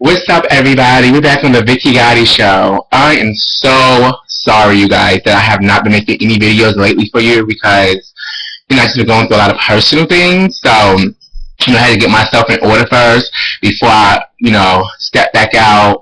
What's up, everybody? We're back on the Vicky Gotti Show. I am so sorry, you guys, that I have not been making any videos lately for you because, I've just been going through a lot of personal things. So, I had to get myself in order first before I, step back out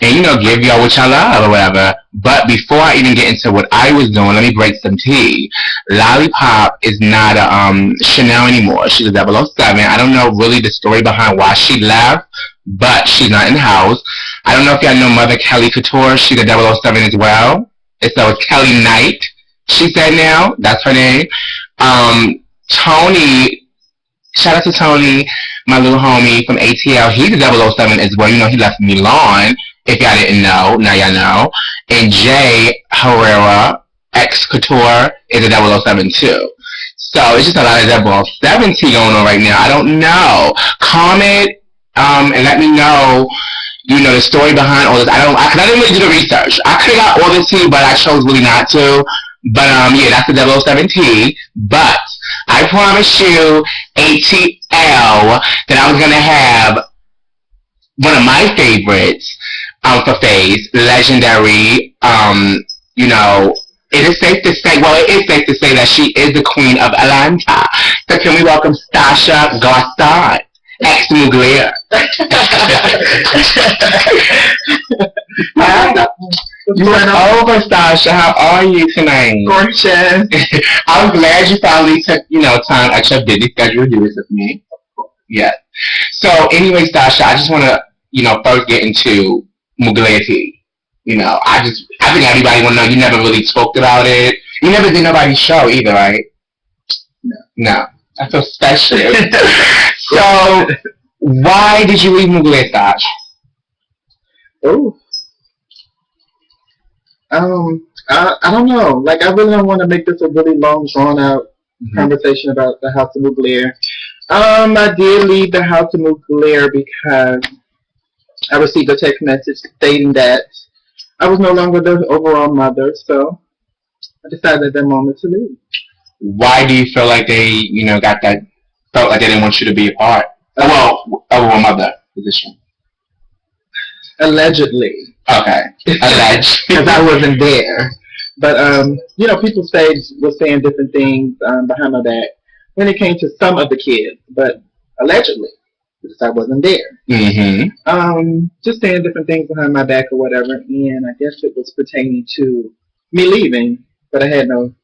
and, give y'all what y'all love or whatever. But before I even get into what I was doing, let me break some tea. Lollipop is not a Chanel anymore. She's a 007. I don't know really the story behind why she left, but she's not in the house. I don't know if y'all know Mother Kelly Couture. She's a 007 as well. So it's Kelly Knight. She said now. That's her name. Tony, shout out to Tony, my little homie from ATL. He's a 007 as well. He left Milan. If y'all didn't know, now y'all know. And Jay Herrera, ex-Couture, is a 007 too. So it's just a lot of 007 tea going on right now. I don't know. Comment and let me know, the story behind all this. I didn't really do the research. I could have got all this tea, but I chose really not to. But yeah, that's the 007 tea. But I promise you, ATL, that I was gonna have one of my favorites for Faze, legendary. It is safe to say, that she is the queen of Atlanta. So can we welcome Stasha GARCON, ex-Mugler. You went over, Stasha. How are you tonight? Gorgeous. I'm glad you finally took, time at your busy schedule to do this with me. Yes. So anyway, Stasha, I just want to, first get into Mugler tea. I think everybody want to know you never really spoke about it. You never did nobody's show either, right? No. I feel special. So, why did you leave Mugler, Stasha? Oh. I don't know. Like, I really don't want to make this a really long, drawn-out conversation about the House of Mugler. I did leave the House of Mugler because I received a text message stating that I was no longer the overall mother, so I decided at that moment to leave. Why do you feel like they, felt like they didn't want you to be a part? Overall mother position. Allegedly. Okay. Alleged. Because I wasn't there. But, people were saying different things behind my back when it came to some of the kids, but allegedly, because I wasn't there. Mm-hmm. Just saying different things behind my back or whatever, and I guess it was pertaining to me leaving, but I had no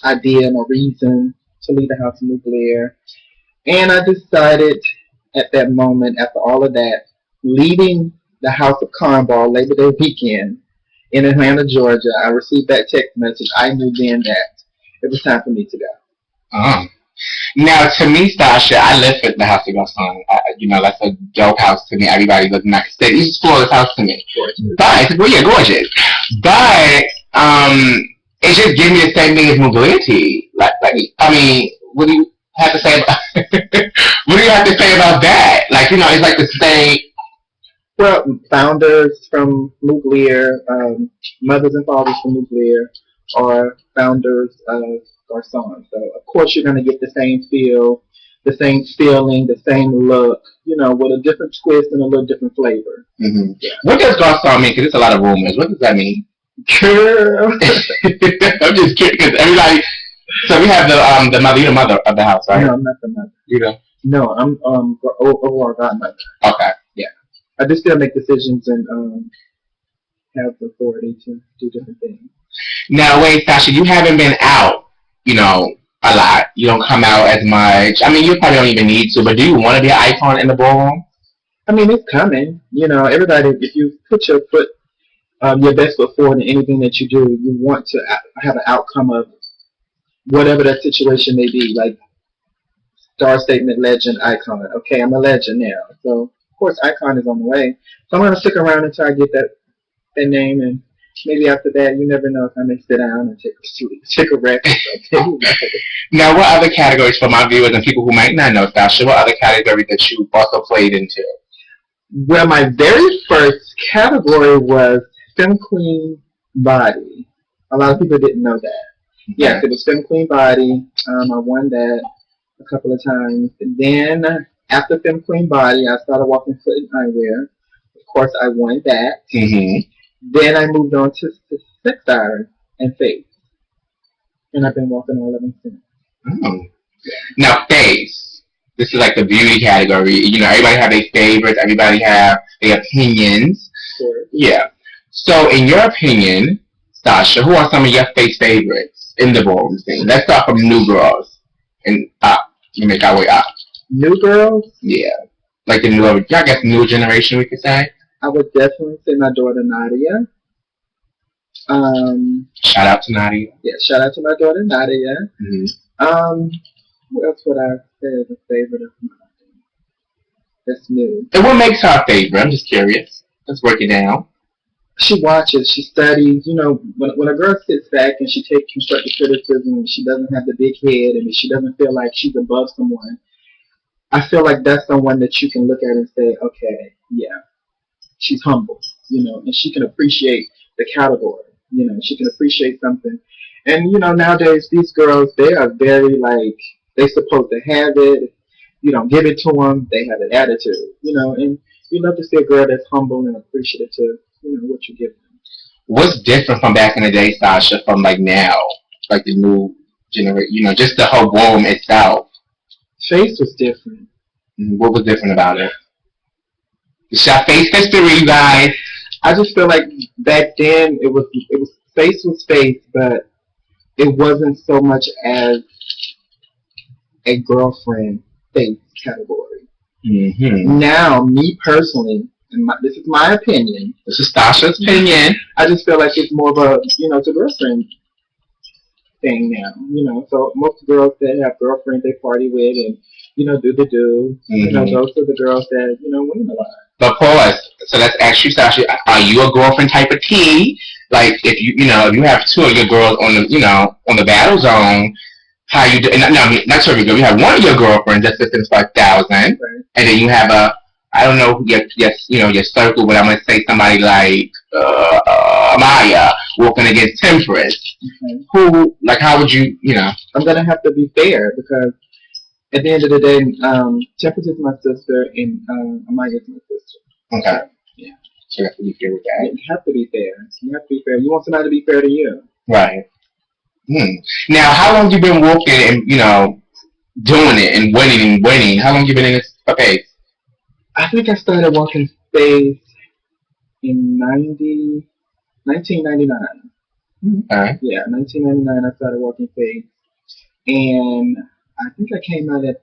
idea, no reason to leave the House of Mugler. And I decided at that moment, after all of that, leaving the House of Cornball Labor Day weekend in Atlanta, Georgia, I received that text message. I knew then that it was time for me to go. Now, to me, Stasha, I live at the House of GARCON. That's a dope house to me. Everybody looking like a city. It's a flawless house to me. Gorgeous. But, gorgeous. But, it just gives me the same thing as Mugler tea. What do you have to say about what do you have to say about that? It's like the same. Well, founders from Mugler, mothers and fathers from Mugler, are founders of GARCON. So, of course, you're going to get the same feel, the same feeling, the same look, with a different twist and a little different flavor. Mm-hmm. Yeah. What does GARCON mean? Because it's a lot of rumors. What does that mean? Girl. I'm just kidding, because everybody. So we have the mother. You're the mother of the house, right? No, I'm not the mother. You know? No, I'm overall godmother. Okay. Yeah. I just still make decisions and have the authority to do different things. Now, wait, Stasha, you haven't been out, a lot. You don't come out as much. I mean, you probably don't even need to, but do you want to be an icon in the ballroom? I mean, it's coming. Everybody, if you put your best foot forward in anything that you do, you want to have an outcome of whatever that situation may be. Like, star statement, legend, icon. Okay, I'm a legend now. So, of course, icon is on the way. So I'm going to stick around until I get that name, and maybe after that, you never know if I may sit down and take a rest. Now, what other categories for my viewers and people who might not know, Stasha, what other categories that you also played into? Well, my very first category was Femme Queen Body. A lot of people didn't know that. Okay. Yes, it was Femme Queen Body. I won that a couple of times. And then, after Femme Queen Body, I started walking foot and eyewear. course, I won that. Mm-hmm. Then I moved on to Sex Stars and Face. And I've been walking all of them since. Oh. Now, face. This is like the beauty category. You know, everybody have their favorites. Everybody have their opinions. Sure. Yeah. So, in your opinion, Stasha, who are some of your face favorites in the ballroom scene? Let's start from new girls and up. You make our way up. New girls? Yeah. Like the new, I guess, new generation, we could say. I would definitely say my daughter Nadia. Shout out to Nadia. Yeah, shout out to my daughter Nadia. Mm-hmm. Who else would I say is a favorite of mine? That's new. And what makes her a favorite? I'm just curious. Let's work it down. She watches, she studies. You know, when a girl sits back and she takes constructive criticism and she doesn't have the big head and she doesn't feel like she's above someone, I feel like that's someone that you can look at and say, okay, yeah, she's humble, you know, and she can appreciate the category, you know, she can appreciate something. And, you know, nowadays these girls, they are very like, they're supposed to have it. You don't give it to them, they have an attitude, you know, and you love to see a girl that's humble and appreciative to, you know, what you give them. What's different from back in the day, Stasha, from like now? Like the new generation, you know, just the whole ballroom itself. Face was different. What was different about it? It's our face history, you guys. I just feel like back then it was face was face, but it wasn't so much as a girlfriend face category. Mm-hmm. Now, me personally, and this is my opinion. This is Stasha's opinion. I just feel like it's more of a, you know, it's a girlfriend thing now. You know, so most girls that have girlfriends they party with and, you know, do. Mm-hmm. You know, those are the girls that, you know, win a lot. But pause. So let's ask you, Stasha, are you a girlfriend type of tea? Like if you know, if you have two of your girls on the, you know, on the battle zone, how you do? And not sure if you have one of your girlfriends that's just 5,000, right. And then you have I don't know, your circle, but I'm gonna say somebody like Maya walking against Temperance. Okay. Who, like, how would you, you know? I'm gonna have to be fair because at the end of the day, Temperance is my sister and Amaya is my sister. Okay. So, yeah. So you have to be fair with that. You have to be fair. You have to be fair. You want somebody to be fair to you. Right. Now, how long have you been walking and, you know, doing it and winning? How long have you been in this space? I think I started walking space in 1999. Okay. Yeah, 1999 I started walking space. And I think I came out at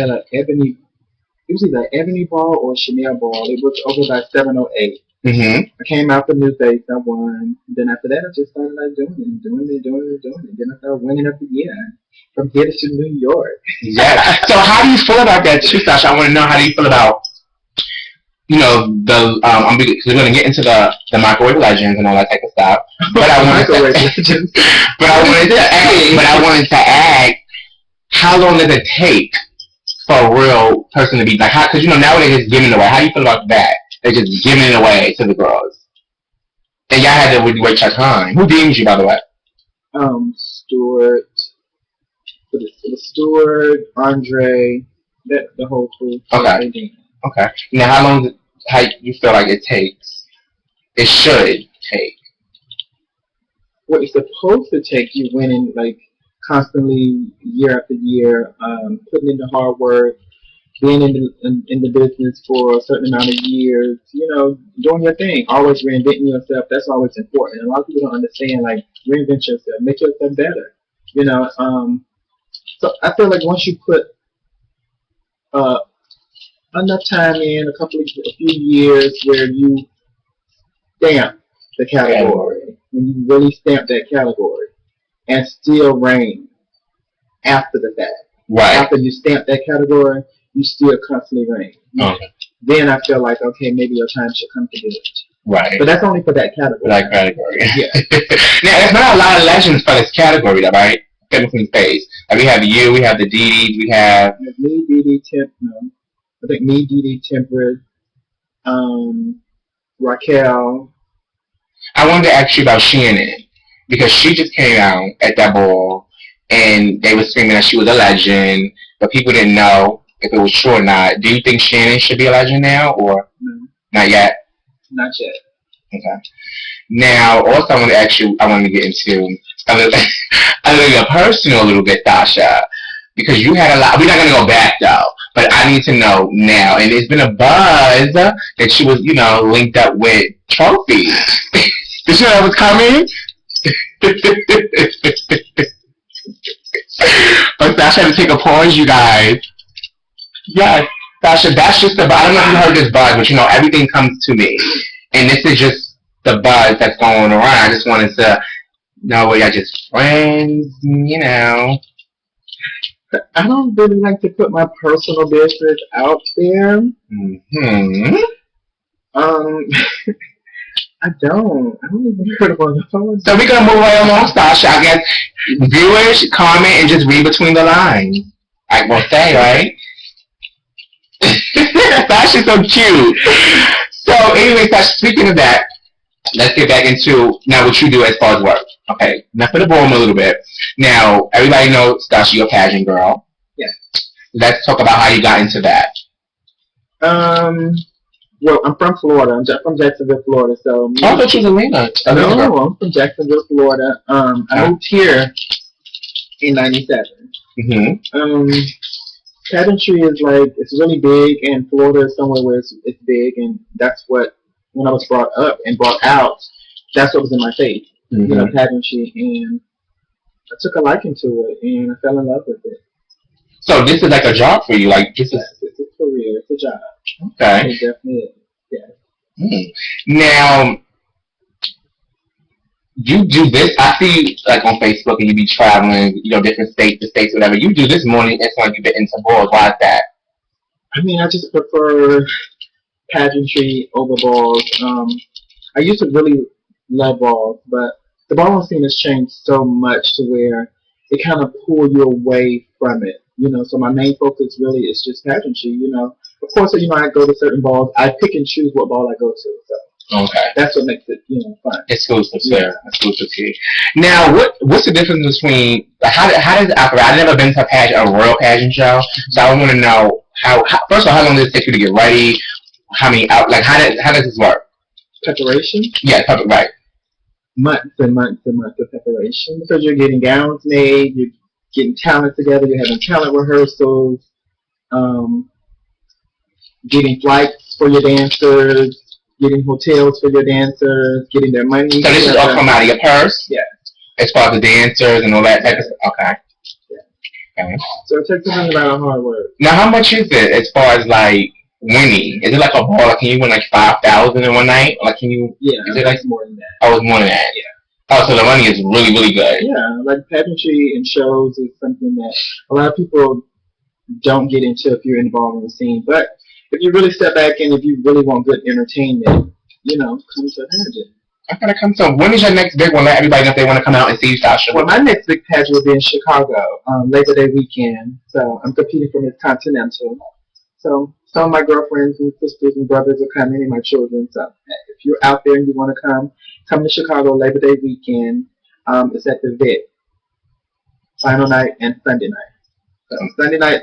an Ebony, it was either Ebony Ball or Chanel Ball. It was over by 708. Mm-hmm. I came out the new face, I won. Then after that, I just started like doing it. Then I started winning up the year. From here to New York. Yeah. So how do you feel about that too, Stasha? I want to know, how do you feel about, you know, the we're going to get into the microwave legends and all that type of stuff. But I wanted to ask, how long does it take for a real person to be like? Because you know nowadays it's giving it away. How do you feel about that? They're just giving it away to the girls. And y'all had to wait your time. Who deemed you, by the way? Stuart. Stuart, Andre, the whole crew. Okay. Okay. Now, how you feel like it takes? It should take. What it's supposed to take, you winning like constantly, year after year, putting in the hard work, being in the business for a certain amount of years, you know, doing your thing, always reinventing yourself. That's always important. And a lot of people don't understand, like, reinvent yourself, make yourself better. You know, so I feel like once you put enough time in, a few years where you stamp the category, when you really stamp that category, and still reign after the fact. Right. After you stamp that category, you still constantly reign. Okay. Then I feel like, okay, maybe your time should come to this. Right. But that's only for that category. For that category. Yeah. Now, there's not a lot of legends for this category, though, right? From space. Like, we have you, we have the Dee, we have me, Dee, I think me, Dee, Temperance, Raquel. I wanted to ask you about Shannon, because she just came out at that ball, and they were screaming that she was a legend, but people didn't know if it was true or not. Do you think Shannon should be a legend now, or? No. Not yet? Not yet. Okay. Now, also I want to ask you, I want to get into a little personal a little bit, Stasha, because you had a lot. We're not going to go back, though, but I need to know now. And it's been a buzz that she was, linked up with Trophy. Did you know that was coming? But Stasha had to take a pause, you guys. Yes, Stasha, that's just the buzz. I don't know if you heard this buzz, but everything comes to me. And this is just the buzz that's going around. I just wanted to know were y'all just friends, I don't really like to put my personal business out there. Mm-hmm. I don't even heard about the So we're gonna move right along, Stasha. I guess viewers comment and just read between the lines. I will say, right? Stasha's so cute. So anyway, Stasha, speaking of that, let's get back into now what you do as far as work. Okay, now for the ballroom a little bit. Now, everybody knows, Stasha, you're a pageant girl. Yes. Let's talk about how you got into that. Well, I'm from Florida. I'm from Jacksonville, Florida. So I thought you was Atlanta. No, I'm from Jacksonville, Florida. I moved here in '97. Mm-hmm. Pageantry is it's really big, and Florida is somewhere where it's big, and that's what, when I was brought up and brought out, that's what was in my face, mm-hmm. Pageantry, and I took a liking to it, and I fell in love with it. So this is like a job for you, It's a career, it's a job. Okay. It definitely is, yeah. Now, you do this, I see on Facebook and you be traveling, different states to states, whatever. You do this morning, it's like you get into balls. Why is that? I mean, I just prefer pageantry over balls. I used to really love balls, but the ballroom scene has changed so much to where it kind of pulls you away from it. So my main focus really is just pageantry. Of course, I go to certain balls. I pick and choose what ball I go to. So okay, that's what makes it fun. Exclusive, yeah. Exclusive. Now, what's the difference between how does it operate? I've never been to a royal pageant show, so I want to know how first of all, how long does it take you to get ready? How many how does this work? Preparation? Yeah, right. Months and months and months of preparation, because you're getting gowns made, you're getting talent together, you're having talent rehearsals, getting flights for your dancers, getting hotels for your dancers, getting their money. So this is all come out of your purse? Yeah. As far as the dancers and all that type of stuff? Okay. Yeah. Okay. So it takes a lot of hard work. Now, how much is it as far as winning? Is it like a ball? Can you win 5,000 in one night? Can you? Yeah. Is it more than that? Oh, it's more than that. Yeah. Oh, so the money is really, really good. Yeah, pageantry and shows is something that a lot of people don't get into if you're involved in the scene. But if you really step back and if you really want good entertainment, come to a pageant. I gotta come to. When is your next big one? Let everybody know if they want to come out and see Stasha. Well, my next big pageant will be in Chicago, Labor Day weekend. So I'm competing for Miss Continental. So some of my girlfriends and sisters and brothers are coming, and my children. So if you're out there and you want to come to Chicago Labor Day weekend. It's at the VIT. Final night and Sunday night. So Sunday night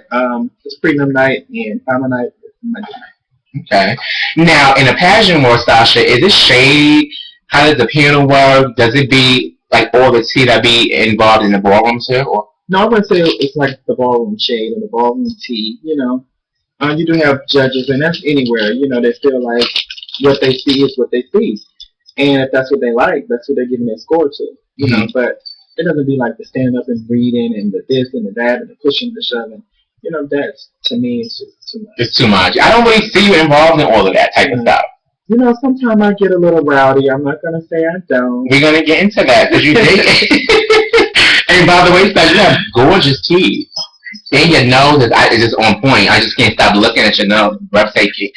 is premium night, and final night is Monday night. Okay. Now, in a pageant world, Stasha, is it shady? How does the panel work? Does it be all the tea that be involved in the ballroom too? Or? No, I wouldn't say it's like the ballroom shade or the ballroom tea. You do have judges, and that's anywhere. They feel like what they see is what they see, and if that's what they like, that's what they're giving their score to. But it doesn't be like the stand up and reading and the this and the that and the pushing and the shoving. That's, to me, it's just too much. It's too much. I don't really see you involved in all of that type of stuff. Sometimes I get a little rowdy. I'm not going to say I don't. We're going to get into that because you did. And by the way, Stasha, you have gorgeous teeth. And your nose is just on point. I just can't stop looking at your nose. Breathtaking.